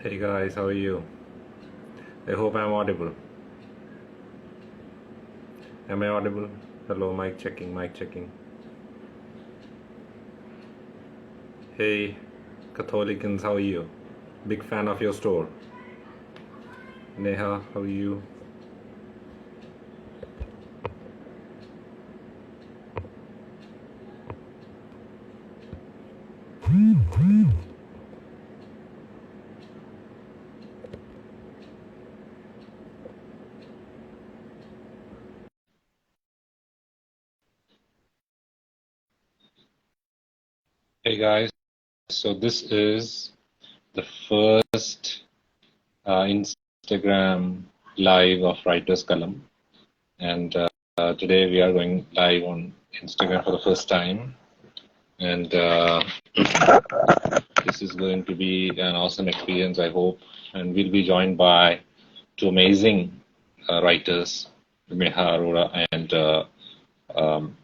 Hey guys, how are you? I hope I'm audible. Am I audible? Hello, mic checking, mic checking. Hey, Catholicans, how are you? Big fan of your store. Neha, how are you? Hey guys, so this is the first Instagram live of writerskalam, and today we are going live on Instagram for the first time, and this is going to be an awesome experience, I hope, and we'll be joined by two amazing writers, Meha Arora and um,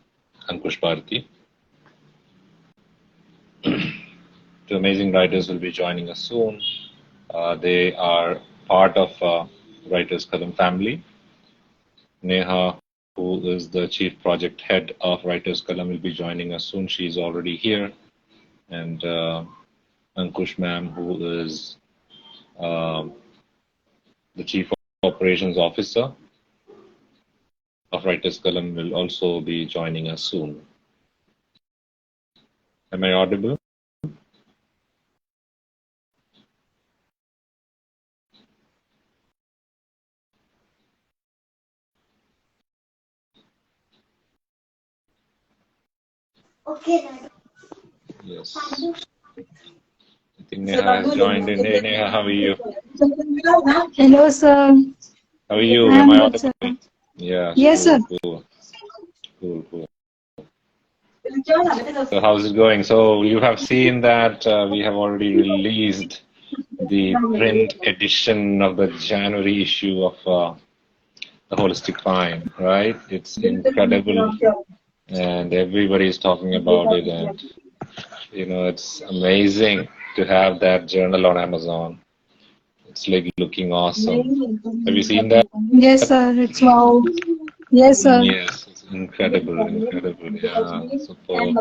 Ankush Bharti. Two amazing writers will be joining us soon. They are part of Writers Kalam family. Neha, who is the chief project head of Writers Kalam, will be joining us soon. She is already here. And Ankush ma'am, who is the chief operations officer of Writers Kalam, will also be joining us soon. Am I audible? Okay. Yes. I think Neha has joined in. Hey Neha, how are you? Hello, sir. How are you? I Am am I good, sir. audible? Yes, Yes, sir. cool. So how's it going? So you have seen that we have already released the print edition of the January issue of the Holistic Fine, right? It's incredible, and everybody is talking about it, and it's amazing to have that journal on Amazon. It's like looking awesome. Have you seen that? Yes, sir. It's wow. Yes, sir. Yes, it's incredible. Yeah, superb.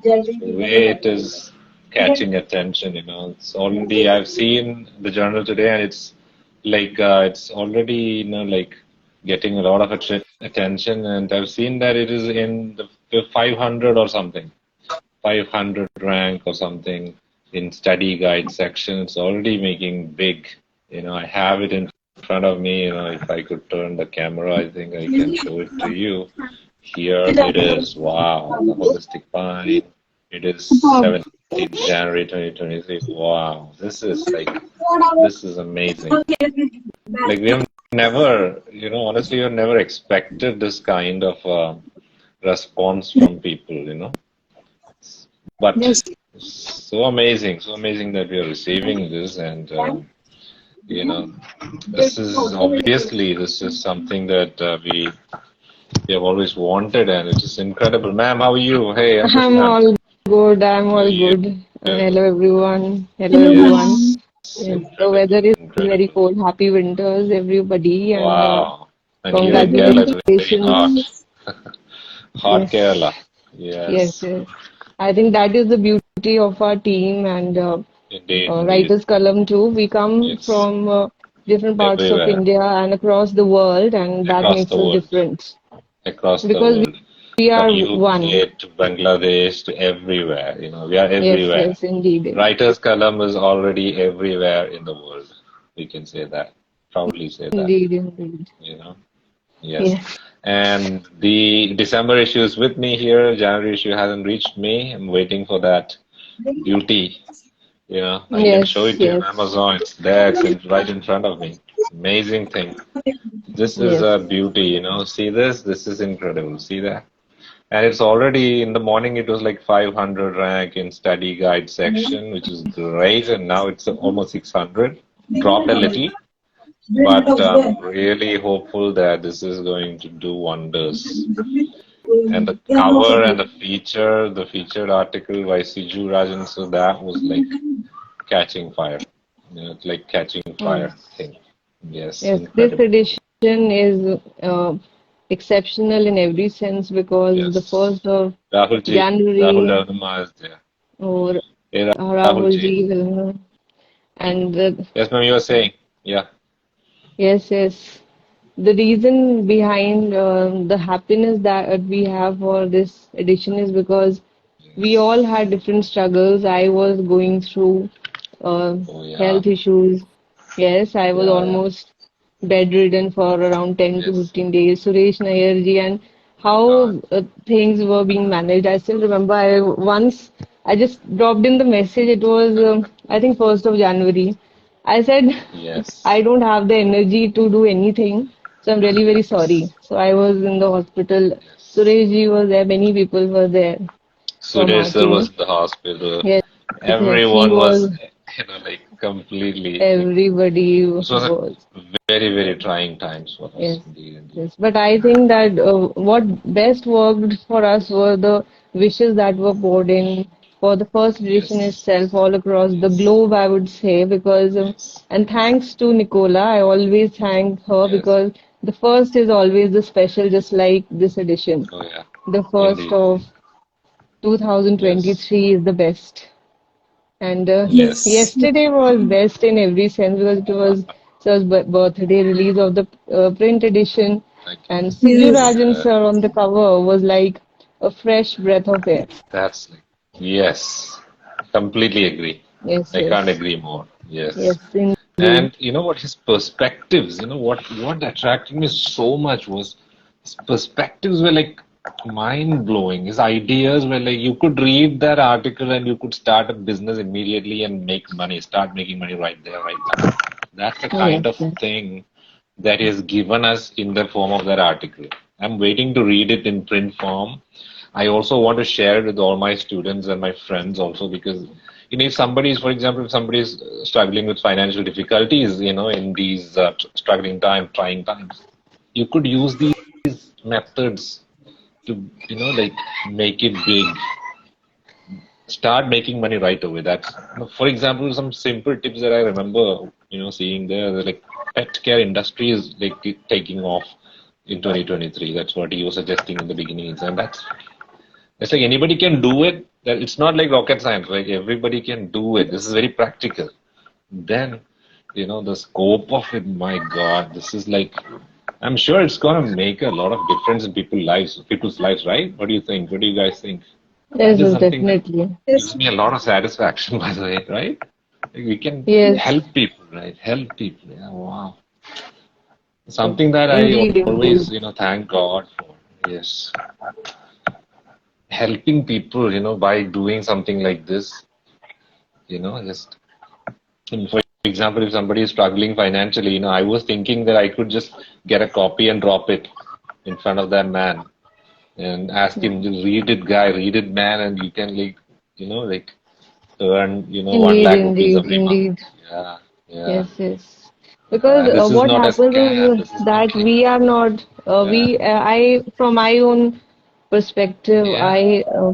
The way it is catching attention, it's already, I've seen the journal today and it's like, it's already, like getting a lot of attention, and I've seen that it is in the 500 or something, 500 rank or something in study guide section. It's already making big, I have it in front of me, if I could turn the camera, I think I can show it to you. Here it is. Wow, the holistic fine. It is Wow. 17th January 2023. Wow, this is amazing. Like we have never, honestly, we've never expected this kind of response from people. But Yes. so amazing that we are receiving this, and you know, this is something that we have always wanted, and it is incredible. Ma'am, how are you? Hey, Ankush I'm ma'am, all good. I'm how are all you? good. Hello everyone. Hello everyone. Yes, Yes, the incredible, weather is very incredible. cold. Happy winters, everybody, and Wow. And here in Kerala, it's very hot. congratulations. Hot Yes, Kerala. yes, Yes, yes. I think that is the beauty of our team and indeed. Writers Column too. We come Yes, from different parts of everywhere, India and across the world, and that across makes the us world, different across the because world. we From are one. UK to Bangladesh to everywhere, we are Yes, everywhere. yes, indeed. Writers' Kalam is already everywhere in the world. We can say that, proudly say that, Indeed, indeed. you know. Yes. Yes. And the December issue is with me here. January issue hasn't reached me. I'm waiting for that beauty. I can show Yes, it to you on yes, Amazon. It's there, right in front of me. Amazing thing. This is yes. a beauty, See this? This is incredible. See that? And it's already in the morning, it was like 500 rank in study guide section, which is great. And now it's almost 600. Dropped a little, but I'm really hopeful that this is going to do wonders. And the cover and the featured article by Siju Rajan, so that was like catching fire. It's like catching Mm. fire thing. Yes, Yes, this incredible. edition is exceptional in every sense because the Yes. 1st of Rahul ji, Rahul January Dharma is there. or Hey, Rahul Rahul ji. ji will, and Yes, ma'am, you were saying. Yeah. yes, yes. The reason behind the happiness that we have for this edition is because we all Yes. had different struggles. I was going through uh, Oh, yeah. health issues. Yes, I was Yeah, yeah. almost bedridden for around 10 to Yes. 15 days. Suresh Nayarji and My God. how things were being managed. I still remember I just dropped in the message. It was, I think, 1st of January. I said, I Yes. don't have the energy to do anything. So I'm really very sorry. Yes. So I was in the hospital. Yes. Suresh ji was there. Many people were there from Suresh our sir was team. in the hospital. Yes, yes, he Everyone was, was. like completely, like, Everybody this was a was. very, very trying times for us. Yes, Indeed, indeed. yes. But I think that what best worked for us were the wishes that were poured in for the first edition Yes. itself all across the Yes. globe, I would say, because Yes. and thanks to Nicola, I always thank her Yes. because the first is always the special, just like this edition. Oh, yeah. The first Indeed. of Yes. 2023 is the best. And Yes. yesterday was best in every sense because it was Sir's birthday release of the print edition, Thank you. and Siju Yes. Rajan sir on the cover was like a fresh breath of air. That's like, yes. Completely agree. Yes, I can't yes, agree more. Yes. yes, indeed. And you know what, his perspectives, what attracted me so much was his perspectives were like mind blowing. His ideas were like you could read that article and you could start a business immediately and make money, start making money right there, right now. That's the Oh, yes, kind of yes. thing that is given us in the form of that article. I'm waiting to read it in print form. I also want to share it with all my students and my friends also because if somebody is, for example, if somebody is struggling with financial difficulties, in these struggling time, trying times, you could use these methods to, like make it big, start making money right away. That's, for example, some simple tips that I remember, seeing there, like pet care industry is like taking off in 2023. That's what he was suggesting in the beginning, and that's it's like anybody can do it. That it's not like rocket science. Like everybody can do it. This is very practical. Then, the scope of it. My God, this is like. I'm sure it's gonna make a lot of difference in people's lives, right? What do you think? What do you guys think? That Yes, is yes, something that definitely. gives Yes. me a lot of satisfaction, by the way, right? Like we can Yes, help people, right? Help people. Yeah, wow. Something that I indeed, indeed. always, thank God for. Yes, helping people, by doing something like this, just for example, if somebody is struggling financially, I was thinking that I could just get a copy and drop it in front of that man and ask him to read it, guy, read it, man, and you can like earn, 1 Indeed, lakh rupees indeed, every month. indeed. Yeah, yeah. Yes, yes. Because This is what not a happens is scam. This is that not like, we are not, yeah, I, from my own perspective, yeah,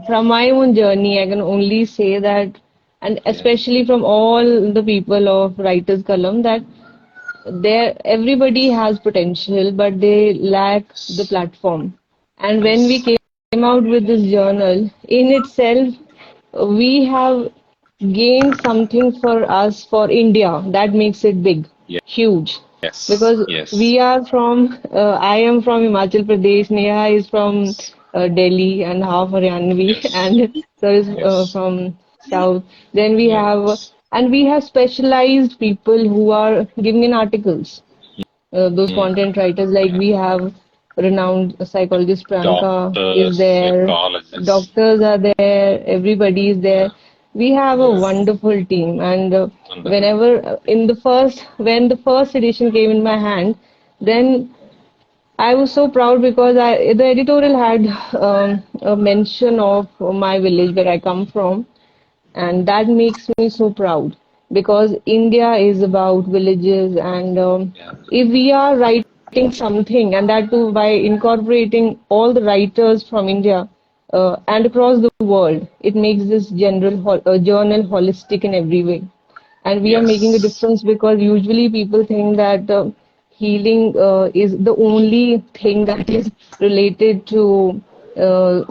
from my own journey, I can only say that, and yes, especially from all the people of Writers Kalam, that everybody has potential, but they lack the yes, platform. And when we yes, came out with this journal, in itself, we have gained something for us for India that makes it big, huge. yes, Because yes, we are from, I am from Himachal Pradesh, Neha is from yes, Delhi and half Haryanvi, yes, and so is yes, from South. Then yes, we have specialized people who are giving in articles. Those mm, content writers, like yeah. we have renowned psychologist Priyanka is Doctors, there, psychologists, doctors are there, everybody is there. yeah, We have a yeah, wonderful team, and wonderful. whenever when the first edition came in my hand, then I was so proud because the editorial had a mention of my village where I come from, and that makes me so proud because India is about villages, and Yeah, if we are writing something, and that too by incorporating all the writers from India and across the world, it makes this journal holistic in every way. and we are making a Yes. difference because usually people think that healing is the only thing that is related to uh,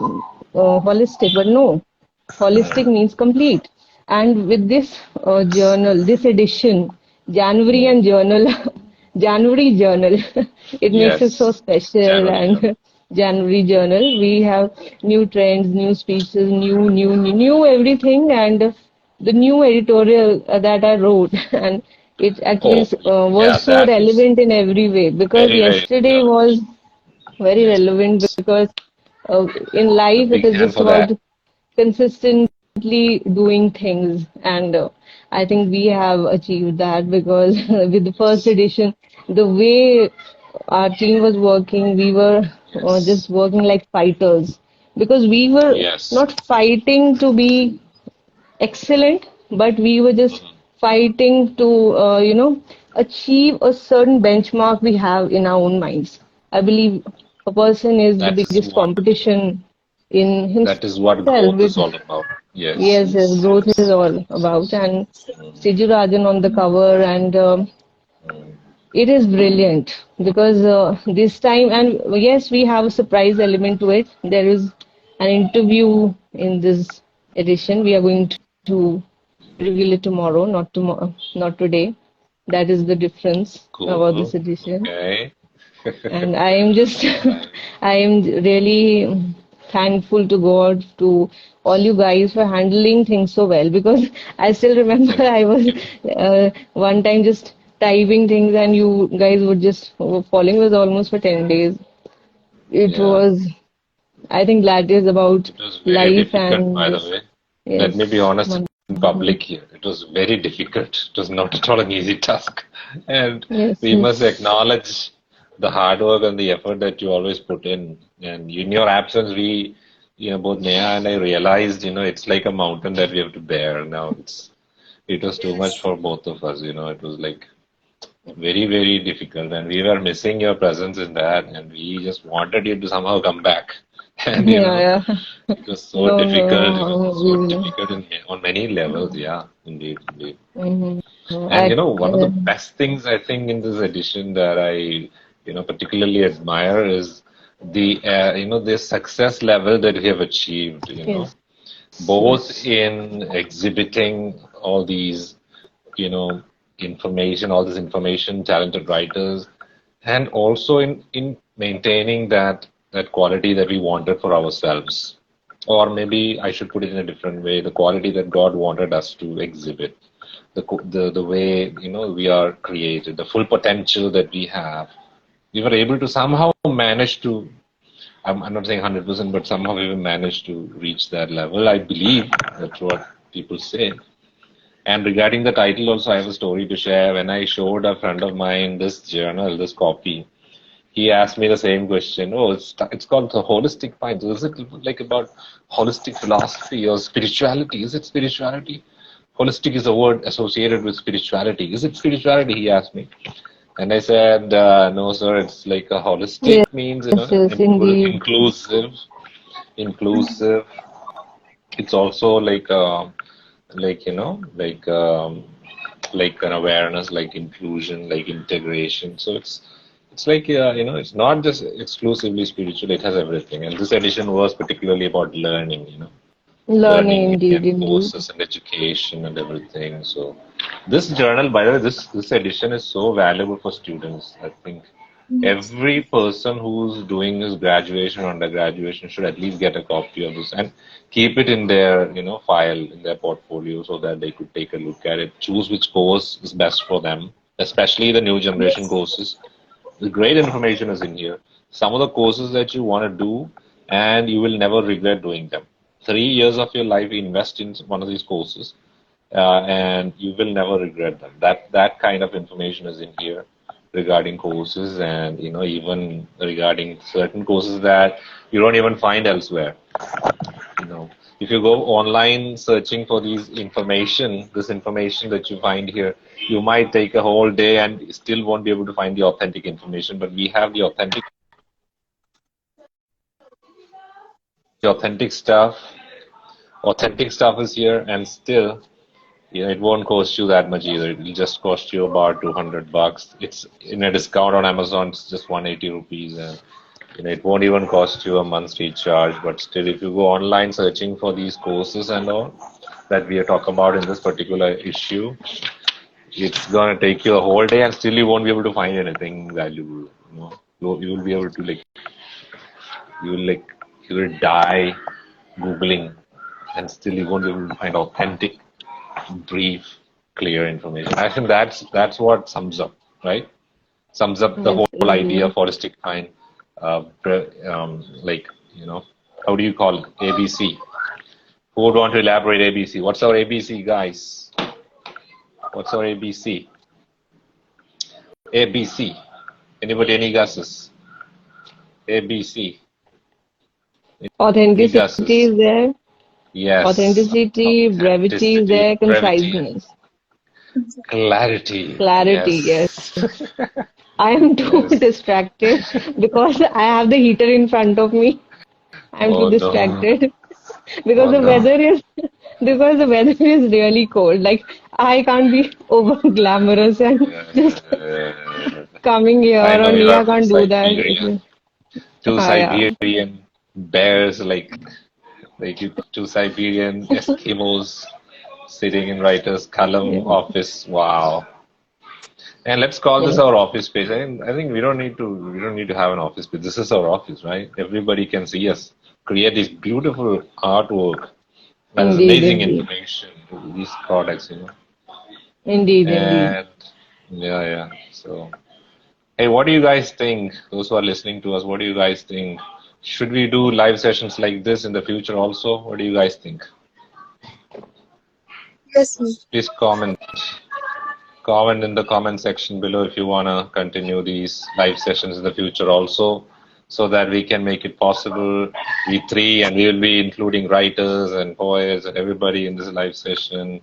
holistic, but no, holistic means complete. And with this journal, this edition, January Mm. and journal, January journal, it makes it so Yes. special. January. Yeah. And January journal, we have new trends, new speeches, new everything, and the new editorial that I wrote, and it actually Oh, was yeah, so that is relevant in every way because very, very yesterday was relevant. very Yes. relevant because in A life it big is hand just for about that. consistently doing things, and I think we have achieved that because with the first Yes. edition, the way our team was working, we were just Yes. working like fighters because we were Yes. not fighting to be excellent, but we were just Mhm. fighting to, achieve a certain benchmark we have in our own minds. I believe a person is the That is biggest what competition in that is what himself. growth is With all about. Yes, yes, yes, yes, growth is yes. all about. And Mm, Siju Rajan on the cover, and mm. it is brilliant because this time, and yes, we have a surprise element to it. There is an interview in this edition. We are going to reveal it tomorrow, not tomorrow, not today. That is the difference about Cool. this edition. Okay. And I am just, Nice. I am really thankful to God, to all you guys for handling things so well because I still remember Thank I was you. one time just typing things and you guys would just following was almost for 10 days. It Yeah. was, I think that is about It was very life difficult, and by the this. way. Let me be Yes, honest in wonderful. public here. It was very difficult. It was not at all an easy task. And Yes, we must yes. acknowledge the hard work and the effort that you always put in. And in your absence, both Neha and I realized, it's like a mountain that we have to bear now. It was too much for both of us, it was like very, very difficult. And we were missing your presence in that, and we just wanted you to somehow come back. And, Yeah, yeah. it was so No, difficult. It was no, so we will. difficult on many levels. Yeah, indeed, indeed. Mhm. And, one of the Uh, best things I think in this edition that I, particularly admire is the success level that we have achieved, yes, both yes, in exhibiting all these you know, all this information, talented writers, and also in maintaining that quality that we wanted for ourselves. Or maybe I should put it in a different way, the quality that God wanted us to exhibit. The way, we are created, the full potential that we have. We were able to somehow manage to, I'm not saying 100%, but somehow we managed to reach that level. I believe that's what people say. And regarding the title, also, I have a story to share. When I showed a friend of mine this journal, this copy, he asked me the same question. Oh, it's called the Holistic Mind. So is it like about holistic philosophy or spirituality? Is it spirituality? Holistic is a word associated with spirituality. Is it spirituality? He asked me. And I said, no, sir, it's like a yes, holistic means, yes, indeed. inclusive. It's also like like an awareness, like inclusion, like integration. So it's like it's not just exclusively spiritual, it has everything. And this edition was particularly about learning, Learning, learning indeed, and indeed. courses and education and everything. So this journal, by the way, this edition is so valuable for students. I think every person who's doing his graduation or undergraduation should at least get a copy of this and keep it in their file in their portfolio so that they could take a look at it, choose which course is best for them, especially the new generation courses. The great information is in here. Some of the courses that you want to do, and you will never regret doing them. 3 years of your life, invest in one of these courses, and you will never regret them. That kind of information is in here regarding courses, and even regarding certain courses that you don't even find elsewhere. You know, if you go online searching for this information that you find here, you might take a whole day and still won't be able to find the authentic information. But we have the authentic stuff. Authentic stuff is here, and still, it won't cost you that much either. It'll just cost you about $200. It's in a discount on Amazon. It's just 180 rupees, and it won't even cost you a month's recharge. But still, if you go online searching for these courses and all that we are talking about in this particular issue, it's gonna take you a whole day, and still you won't be able to find anything valuable. You will be able to you will like you will die googling, and still you won't be able to find authentic, brief, clear information. I think that's what sums up, right? Sums up the Yes, whole idea indeed. of holistic mind. Like how do you call it? ABC. Who would want to elaborate ABC? What's our ABC, guys? What's our ABC? ABC. Anybody any guesses? ABC. Any Authenticity guesses? is there. Yes. Authenticity, brevity is Authenticity, there. brevity, and Conciseness, clarity. clarity. Yes. Yes. I am too Yes. distracted because I have the heater in front of me. I'm too Oh no. distracted because Oh the no. weather is because the weather is really cold. Like I can't be over glamorous and just Uh, coming here I know on you me. are I from can't do that. Siberia. Two Yeah. Siberian bears, two Siberian Eskimos sitting in writer's column Yeah. office. Wow. And let's call this Yes. our office space. I think we don't need to have an office space. This is our office, right? Everybody can see us create this beautiful artwork. That is Indeed, amazing indeed. information to these products. Indeed, indeed. And yeah, yeah. So, hey, what do you guys think? Those who are listening to us, what do you guys think? Should we do live sessions like this in the future also? What do you guys think? Yes, sir. Please comment in the comment section below if you want to continue these live sessions in the future also, so that we can make it possible. We three, and we will be including writers and poets and everybody in this live session.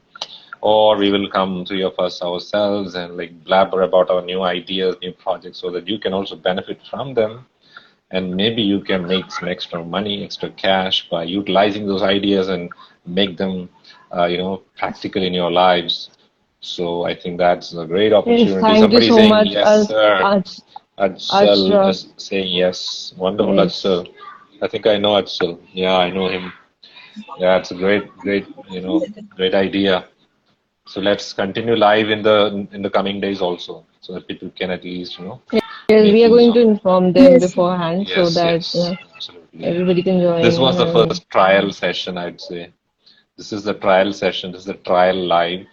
Or we will come, three of us ourselves, and like blabber about our new ideas, new projects, so that you can also benefit from them. And maybe you can make some extra money, extra cash by utilizing those ideas and make them, practical in your lives. So I think that's a great Yes, opportunity. thank you Somebody so saying much, yes, sir. Ajsal Ashra. is saying yes. Wonderful, Yes. Ajsal. I think I know Ajsal. Yeah, I know him. Yeah, it's a great idea. So let's continue live in the coming days also, so that people can at least Yes, make we are use going of to it. inform them Yes, sir. beforehand so Yes, that yes, absolutely. everybody can This join was the and first trial session, I'd say. This is the trial session. This is the trial live.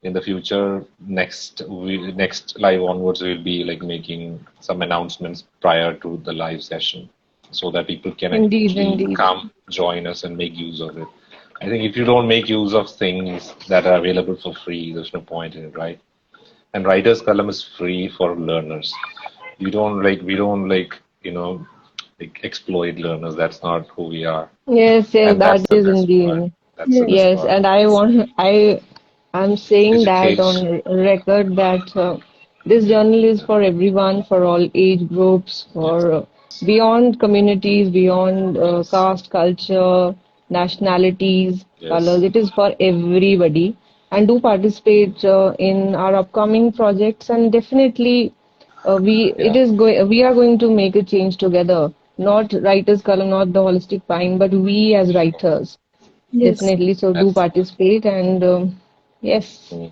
In the future, next live onwards, we'll be like making some announcements prior to the live session, so that people can indeed, actually indeed. come, join us, and make use of it. I think if you don't make use of things that are available for free, there's no point in it, right? And Writer's Column is free for learners. We don't exploit learners. That's not who we are. Yes, yes, And that that's the is best part. indeed. That's the Yes. best Yes, part. and I'm saying that Education. on record that this journal is for everyone, for all age groups, Yes. for beyond communities, beyond Yes. caste, culture, nationalities, colors. Yes. It is for everybody. And do participate in our upcoming projects, and definitely Yeah. we are going to make a change together. Not writers column, not the holistic pine, but we as writers. Yes. Definitely, so do That's participate and yes, mm.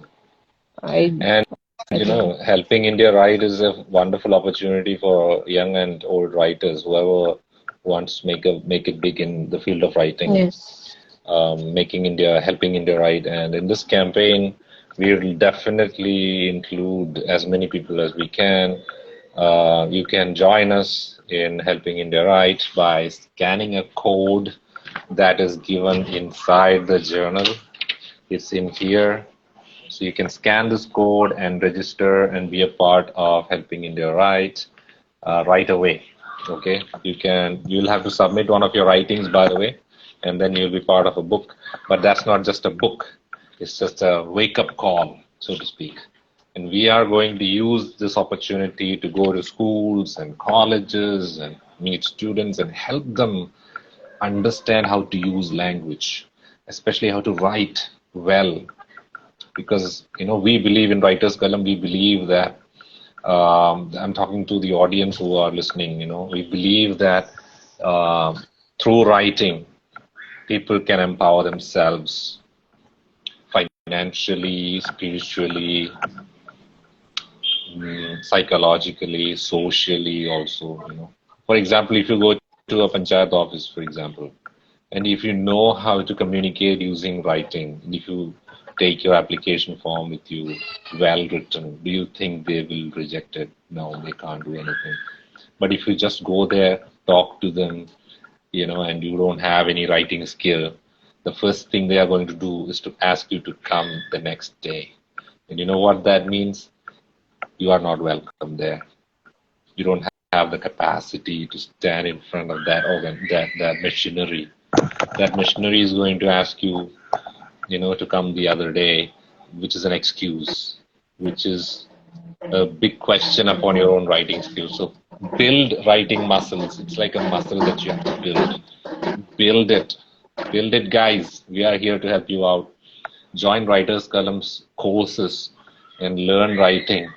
I And I think helping India write is a wonderful opportunity for young and old writers, whoever wants to make it big in the field of writing, yes, helping India write. And in this campaign, we will definitely include as many people as we can. You can join us in helping India write by scanning a code that is given inside the journal. It's in here. So you can scan this code and register and be a part of helping India write right away. Okay, you'll have to submit one of your writings, by the way, and then you'll be part of a book. But that's not just a book; it's just a wake-up call, so to speak. And we are going to use this opportunity to go to schools and colleges and meet students and help them understand how to use language, especially how to write well, because we believe in Writers Kalam. We believe that I'm talking to the audience who are listening. We believe that through writing, people can empower themselves financially, spiritually, psychologically, socially also. For example, if you go to a panchayat office, for example, and if you know how to communicate using writing, and if you take your application form with you well written, do you think they will reject it? No, they can't do anything. But if you just go there, talk to them, and you don't have any writing skill, the first thing they are going to do is to ask you to come the next day. And you know what that means? You are not welcome there. You don't have the capacity to stand in front of that organ, that machinery. That machinery is going to ask you, to come the other day, which is an excuse, which is a big question upon your own writing skills. So build writing muscles. It's like a muscle that you have to build. Build it. Build it, guys. We are here to help you out. Join Writers Columns courses and learn writing.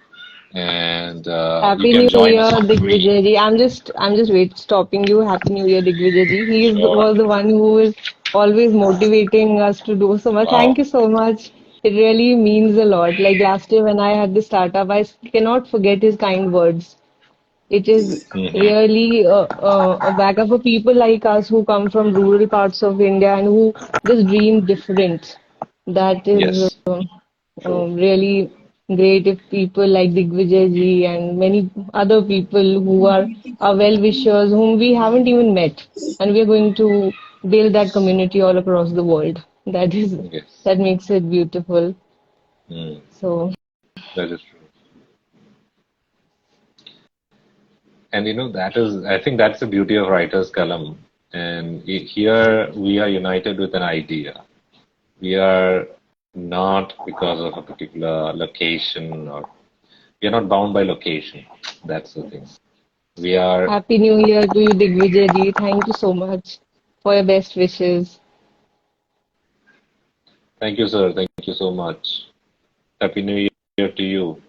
And you Happy can New join Year, us for free. Digvijay ji. I'm just wait stopping you. Happy New Year, Digvijay ji. Sure. Was the one who is always motivating us to do so much. Thank Wow. you so much. It really means a lot. Like last year when I had the startup, cannot forget his kind words. It is Hmm. really a backup for people like us who come from rural parts of India and who just dream different. That is Yes. True. really great if people like Digvijay ji and many other people who are our well-wishers whom we haven't even met, and we are going to build that community all across the world. Yes. That makes it beautiful. Mm. So That is true. And I think that's the beauty of Writer's Column. And here we are united with an idea. We are not because of a particular location, or we are not bound by location. That's the thing. We are, Happy New Year to you, Digvijay ji. Thank you so much for your best wishes. thank you, sir. Thank you so much. Happy New Year to you,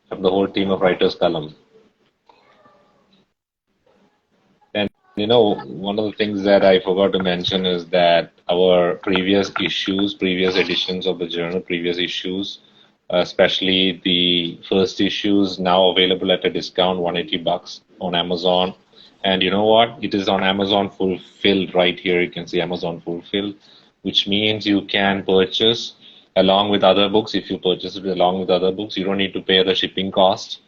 from the whole team of Writer's Column. And one of the things that I forgot to mention is that our previous issues, previous editions of the journal, previous issues, especially the first issues, now available at a discount, 180 bucks on Amazon. And you know what? It is on Amazon Fulfilled right here. You can see Amazon Fulfilled, which means you can purchase along with other books. If you purchase it along with other books, you don't need to pay the shipping cost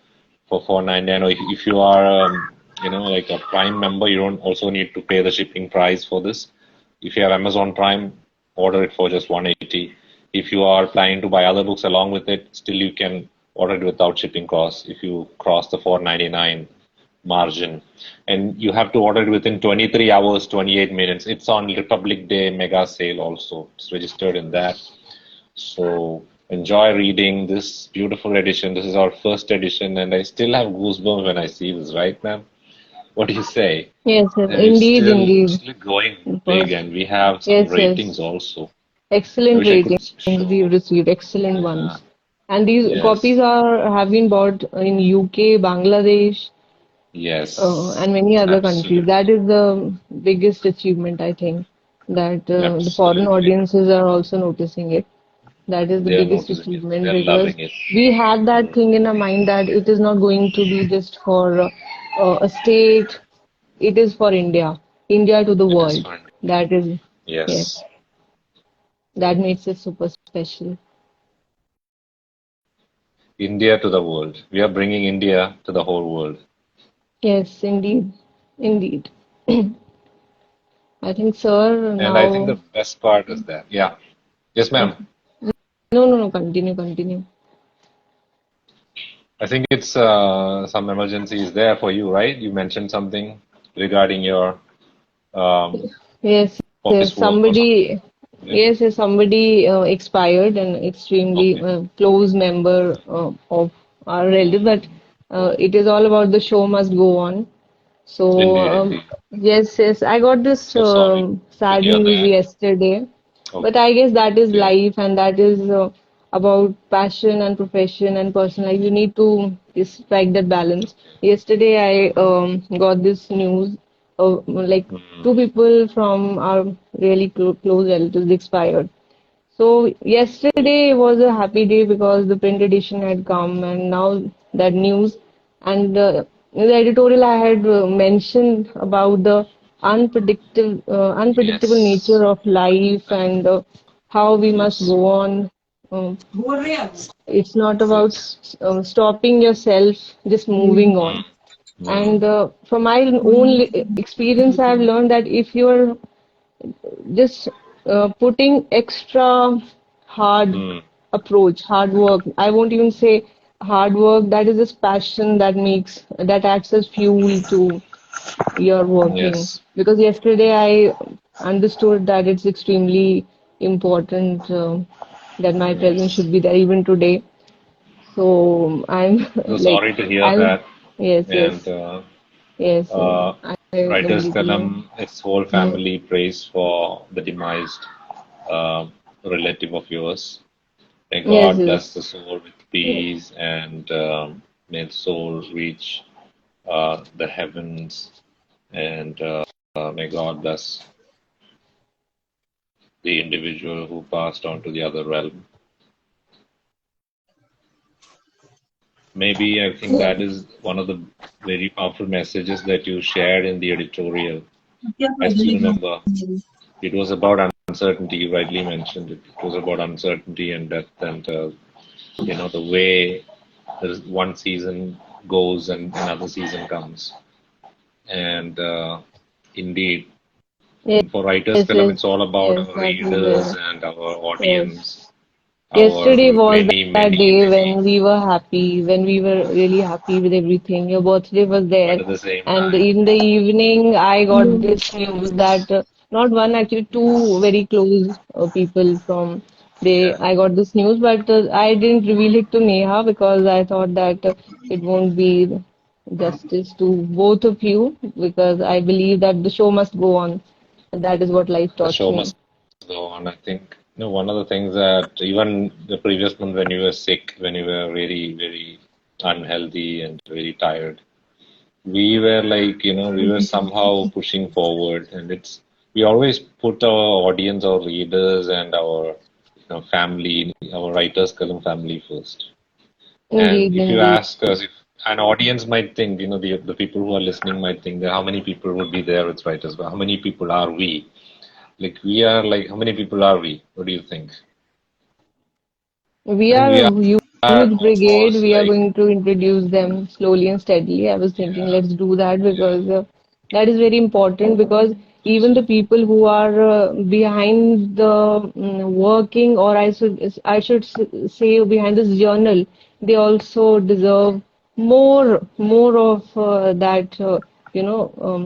for 499. Or if you are like a Prime member, you don't also need to pay the shipping price for this. If you have Amazon Prime, order it for just 180. If you are planning to buy other books along with it, still you can order it without shipping costs if you cross the 499 margin. And you have to order it within 23 hours, 28 minutes. It's on Republic Day mega sale also. It's registered in that. So enjoy reading this beautiful edition. This is our first edition, and I still have goosebumps when I see this, right, ma'am? What do you say? Yes, yes, And it's indeed, still indeed. still going big, First, and we have some yes, ratings yes. also. I Excellent wish I could ratings show. we've received, excellent Yeah. ones. And these Yes. copies are have been bought in UK, Bangladesh, Yes. and many other countries. Absolutely. That is the biggest achievement, I think, that the foreign Absolutely. audiences are also noticing it. That is the They are biggest noticing it. achievement They're because loving it. we had that Mm. thing in our mind that it is not going to be just for a state, it is for India, India to the It is world. fun. That is, yes, Yes. that makes it super special. India to the world. We are bringing India to the whole world. Yes, indeed, indeed. I think, sir, And I think the now, best part is that, yeah. Yes, yes, ma'am. no, no, no, continue, continue. I think it's some emergency is there for you, right? You mentioned something regarding your um, Yes, yes, office work or something. somebody, Yeah. yes, yes, somebody expired, an extremely Okay. close member of our relative, but it is all about the show must go on. So, Indeed, indeed. yes, yes, I got this So sorry to sad hear news that. yesterday, but Okay. I guess that is Yeah. life and that is about passion and profession and personal life. You need to strike that balance. Yesterday, I got this news of like Mm. two people from our really close relatives expired. So yesterday was a happy day because the print edition had come, and now that news and in the editorial I had mentioned about the unpredictable Yes. nature of life and how we must Yes. go on. Um, it's not about Yes. stopping yourself, just moving Mm. on. Mm. And from my own experience, I've learned that if you're just putting extra hard Mm. approach, hard work. I won't even say hard work. That is just passion that acts as fuel to your working. Yes. Because yesterday I understood that it's extremely important that my presence Yes. should be there even today. So I'm So like sorry to hear I'll that. yes And yes uh, I Writers completely Kalam, its whole family prays for the demised uh, relative of yours. May yes God bless yes the soul with peace, and may the soul reach the heavens, and may God bless the individual who passed on to the other realm. Maybe I think that is one of the very powerful messages that you shared in the editorial. I still remember it was about uncertainty. You rightly mentioned it. It was about uncertainty and death, and the way one season goes and another season comes. And indeed, yes for Writers yes Column, it's all about yes our that is readers and our yes. audience, our Yesterday was many, that many, day many. when we were happy, when we were really happy with everything. Your birthday was But there, at the same and time, in the evening, I got this news that not one, actually two very close people from they. yeah, I got this news, but I didn't reveal it to Neha because I thought that it won't be justice to both of you because I believe that the show must go on. And that is what life the taught show me. must go on. I think one of the things that even the previous month when you were sick, when you were very, very unhealthy and very tired, we were like, we were somehow pushing forward, and we always put our audience, our readers, and our family, our writers column family first. And Indeed, if you indeed. ask us, if an audience might think, the people who are listening might think that how many people would be there with writers, but how many people are we? Like we are like, how many people are we? What do you think? We I think are we a are huge brigade. almost We are like, going to introduce them slowly and steadily. I was thinking, yeah, let's do that yeah, because that is very important because even the people who are behind the working, or I should say behind this journal, they also deserve more of that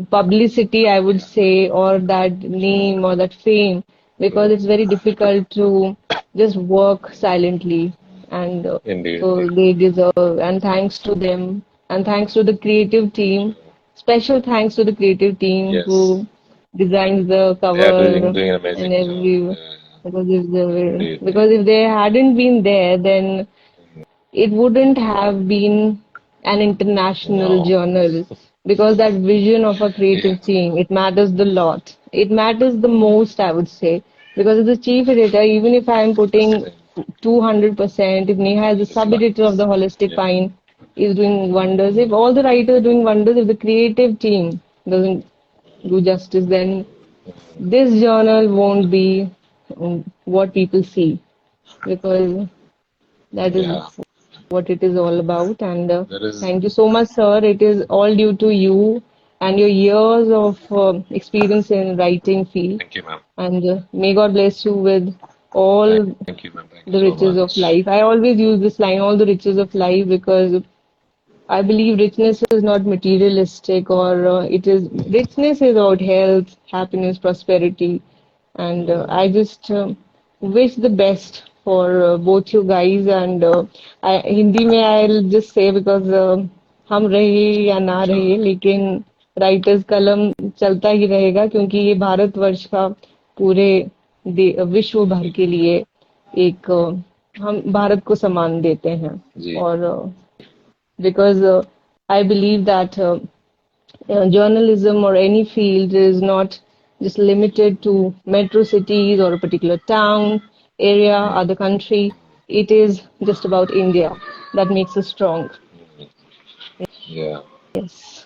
publicity, I would say, or that name or that fame because it's very difficult to just work silently and indeed, so indeed. they deserve, and thanks to them and thanks to the creative team, special thanks to the creative team Yes, who designs the they are doing cover doing an and amazing job. every Yeah, indeed, because indeed. if they hadn't been there, then it wouldn't have been an international No, journal because that vision of a yeah, creative team, it matters the lot. It matters the most, I would say, because as a chief editor, even if I am putting same. 200%, if Neha is the It's sub-editor of nice. the Holistic Yeah, Pine is doing wonders, if all the writers are doing wonders, if the creative team doesn't do justice, then this journal won't be what people see because that is yeah. what it is all about. And There is. thank you so much, sir. It is all due to you and your years of experience in writing field. Thank you, ma'am. And may God bless you with all Thank you, ma'am. Thank you the so riches of much. life. I always use this line, all the riches of life, because I believe richness is not materialistic, or richness is about health, happiness, prosperity, and I just wish the best for both you guys. And Hindi में I'll just say because हम रहे या ना रहे, Sure. लेकिन writers कलम चलता ही रहेगा क्योंकि ये भारतवर्ष का पूरे विश्व भर के लिए एक हम भारत को सम्मान देते हैं जी और because I believe that journalism or any field is not just limited to metro cities or a particular town, area, other country. It is just about India that makes us strong. yeah. Yes,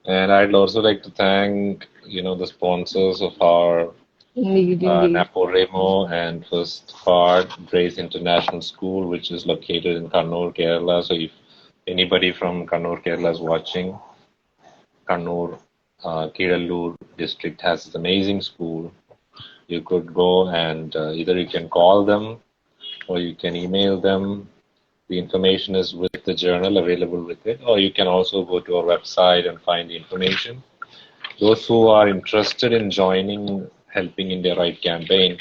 And I'd also like to thank, the sponsors of our indeed, indeed. Naporemo and first part, Grace International School, which is located in Kannur, Kerala. So if anybody from Kannur, Kerala is watching, Kannur, Kirallur district has this amazing school. You could go and either you can call them or you can email them. The information is with the journal available with it, or you can also go to our website and find the information. Those who are interested in joining Helping India Right campaign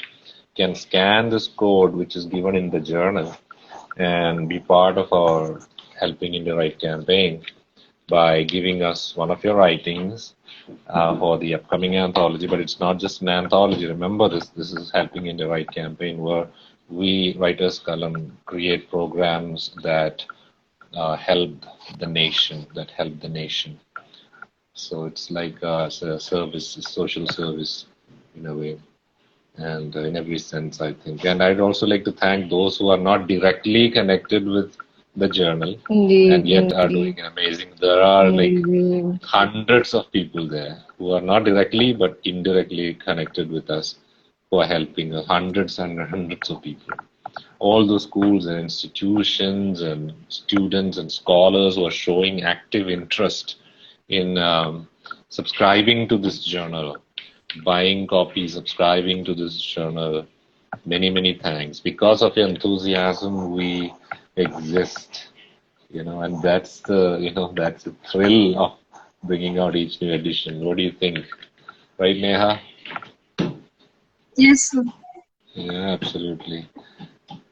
can scan this code which is given in the journal and be part of our Helping India Right campaign by giving us one of your writings for the upcoming anthology. But it's not just an anthology. Remember this. This is Helping India Right campaign where we, Writers Kalam, create programs that help the nation, So it's like a service, a social service in a way, and in every sense, I think. And I'd also like to thank those who are not directly connected with the journal and Indeed, yet are indeed, doing amazing. There are like indeed. hundreds of people there who are not directly but indirectly connected with us who are helping us, hundreds and hundreds of people. All those schools and institutions and students and scholars who are showing active interest in subscribing to this journal, buying copies, subscribing to this journal. Many, many thanks. Because of your enthusiasm, we exist, and that's the thrill of bringing out each new edition. What do you think? Right, Neha? Yes, sir. Yeah, absolutely.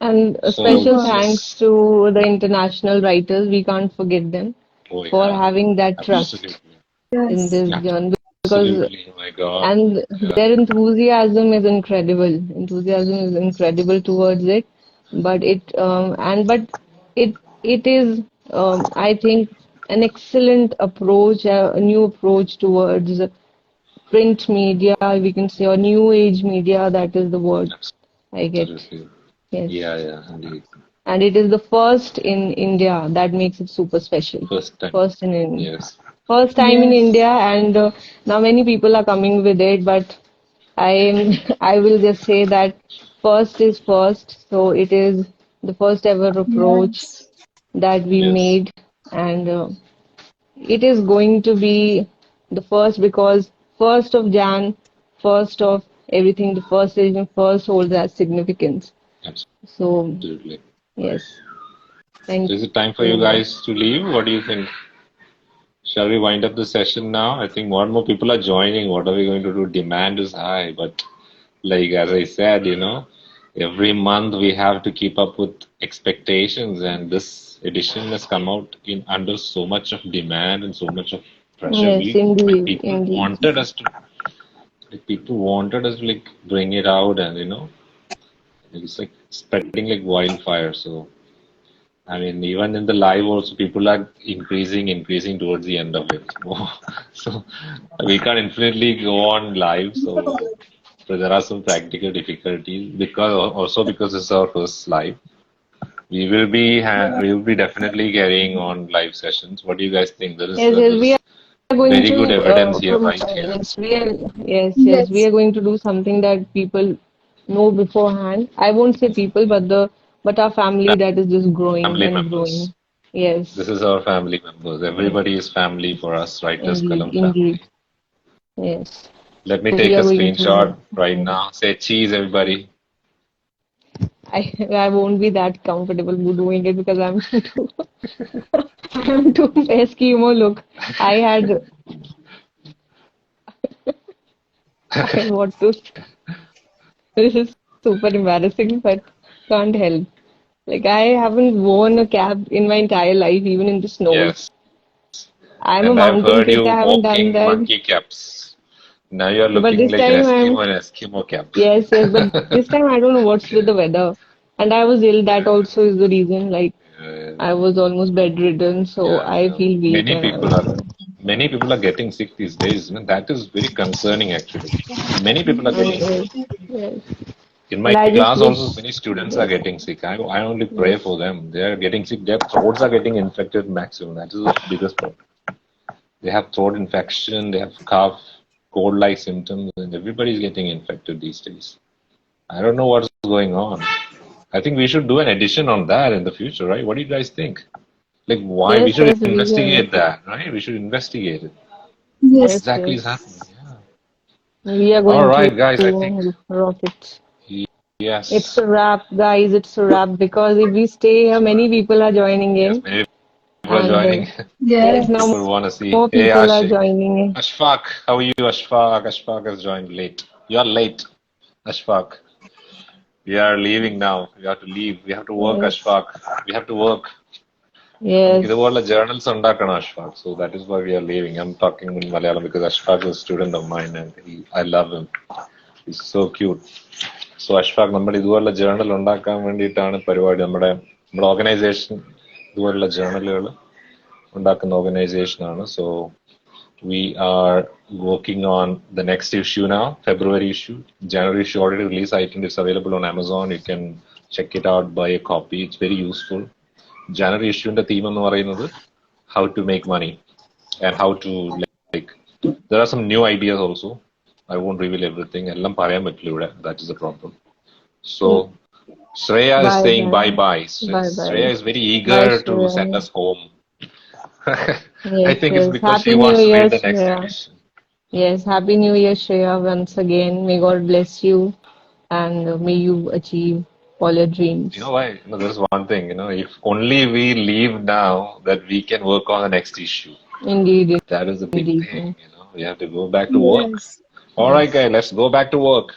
And a So, special thanks yes. to the international writers. We can't forget them Oh, for yeah. having that trust Absolutely. in Yes. this journal because Absolutely. Oh my God. and Yeah. their enthusiasm is incredible. Enthusiasm is incredible towards it, but it is I think an excellent approach, a new approach towards print media. We can say or new age media. That is the word I get. Absolutely. Yes. Yeah, yeah, indeed. And it is the first in India that makes it super special. First time. First in Yes. first time in Yes. India, and now many people are coming with it. But I am I will just say that first is first. So it is the first ever approach Yes. that we Yes. made, and it is going to be the first because first of Jan, first of everything, the first edition, first holds that significance. So Absolutely. yes, So thank is it time for you you. guys to leave? What do you think? Shall we wind up the session now? I think more and more people are joining. What are we going to do? Demand is high, but like as I said, every month we have to keep up with expectations, and this edition has come out in under so much of demand and so much of pressure. Yes, We like indeed, people indeed. wanted us to like bring it out, and it's like spreading like wildfire. So I mean, even in the live also, people are increasing towards the end of it. So we can't infinitely go on live. So there are some practical difficulties because it's our first live. We will be definitely carrying on live sessions. What do you guys think? There is Yes, yes, we are going very to good evidence here, right here. yes, we Yes. are going to do something that people know beforehand. I won't say people, but our family that is just growing Family and members. growing. Yes, This is our family members. yes, Everybody is family for us, Writers indeed, Kalam indeed. family. Yes. Let me So we take a are going to. screenshot right now. Say cheese, everybody. I won't be that comfortable doing it because I'm too I'm too Eskimo look. I had I want to. This is super embarrassing, but can't help. Like I haven't worn a cap in my entire life, even in the snows. Yes. I'm a And I've mountain heard kid. you I haven't done mocking that. monkey caps. Now you're But looking this like an time Eskimo I'm in an Eskimo cap. yes, yes. But this time I don't know what's with the weather. And I was ill. That also is the reason. Like Uh, I was almost bedridden, so yeah, I feel weak many and I people was. are many people are getting sick these days. And that is very concerning actually. Many people are getting sick. Yes, yes. In And my I just class wish. also many students are Yes, getting sick. I only pray yes, for them. They are getting sick. Their throats are getting infected maximum. That is the biggest problem. They have throat infection, they have cough, cold-like symptoms, and everybody is getting infected these days. I don't know what's going on. I think we should do an edition on that in the future, right? What do you guys think? Like, why we yes, should yes. We can. investigate that, right? We should investigate it. What Yes, exactly is happening? yes. Yeah. We are All going to right, guys. I think rock it. It's yes, a wrap, guys. It's a wrap because if we stay here, many people are joining yes. in, Many people are and joining. yes, now People want to see. more Hey, people are Ashik. joining in. Ashfaq, how are you, Ashfaq? Ashfaq has joined late. You are late, Ashfaq. We are leaving now. We have to leave. We have to work, Yes, Ashfaq. We have to work. നമുക്ക് yes. ഇതുപോലുള്ള journals ഉണ്ടാക്കണം, Ashfaq. So that is why we are leaving. I'm talking in Malayalam because Ashfaq is a student of mine and I love him. He's so cute. So Ashfaq, നമ്മൾ ഇതുപോലുള്ള journal ഉണ്ടാക്കാൻ വേണ്ടിയിട്ടാണ് പരിപാടി. നമ്മുടെ organisation ഇതുപോലുള്ള ജേർണലുകൾ ഉണ്ടാക്കുന്ന organisation ആണ്. So we are working on the next issue now, February issue. January issue already released. I think it's available on Amazon. You can check it out, buy a copy. It's very useful. January issue in the theme എന്ന് പറയുന്നത് how to make money and how to like. There are some new ideas also. I won't reveal everything. എല്ലാം പറയാൻ പറ്റില്ല ഇവിടെ. That is the problem. So Shreya is Bye, saying bye, bye bye. bye, Shreya bye. is very eager Bye, to send Shreya. us home. I Yes, think it's yes. because she Happy New wants to Year, read the next Shreya. edition. Yes, Happy New Year, Shreya, once again. May God bless you and may you achieve all your You know dreams. why? There's one thing, if only we leave now, that we can work on the next issue. Indeed, That is a big thing, indeed. We have to go back to work. All right, Yes. guys, let's go back to work.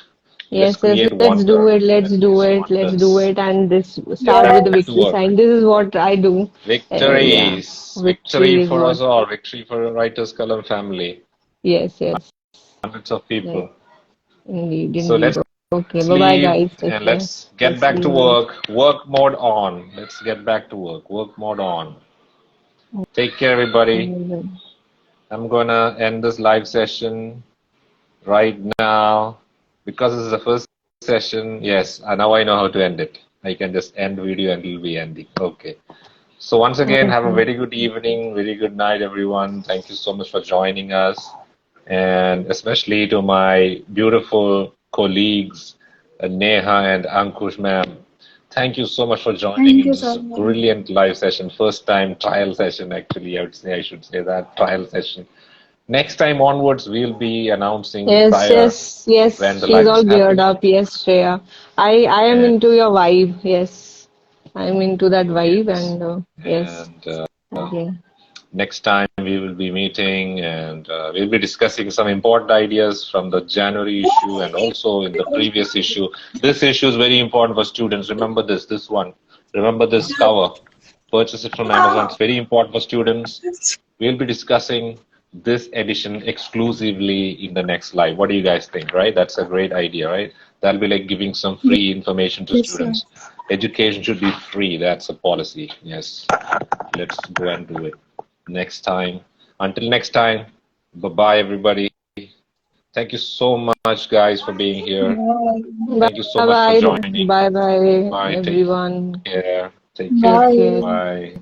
Let's Yes, yes, create let's do wonder. it, let's Let's do create it, let's do wonders. it, and this Get start with the back to victory work. sign. This is what I do. Yeah, Victories. Victory victory is for what. us all. Victory for the Writers Kalam family. Yes, yes, Hundreds of yes, people. indeed, So indeed. let's Okay, bye bye, leave guys. Take and care. let's get Let's back to leave now. work. Work mode on. Let's get back to work. Work mode on. Take care, everybody. I'm gonna end this live session right now because this is the first session. Yes, now I know how to end it. I can just end video and it'll be ending. Okay. So once again, have a Okay. very good evening, very good night, everyone. Thank you so much for joining us, and especially to my beautiful colleagues, Neha and Ankush, ma'am. Thank you so much for joining in this brilliant live session. First time trial session, actually. I should say that trial session. Next time onwards, we'll be announcing Yes, prior yes, yes. when the She's live is all geared happening. up. Yes, Shreya. I am And into your vibe. Yes, I'm into that vibe, yes, and yes. and Okay. next time we will be meeting and we'll be discussing some important ideas from the January issue and also in the previous issue. This issue is very important for students. Remember this one. Remember this cover. Purchase it from Amazon. It's very important for students. We'll be discussing this edition exclusively in the next live. What do you guys think, right? That's a great idea, right? That'll be like giving some free information to students. Education should be free. That's a policy. Yes. Let's go and do it next time. Until next time, bye-bye, everybody. Thank you so much, guys, for being here. Bye Thank you so much for bye. joining. Bye bye, Bye. Take everyone. care. Take care. Take care. Bye.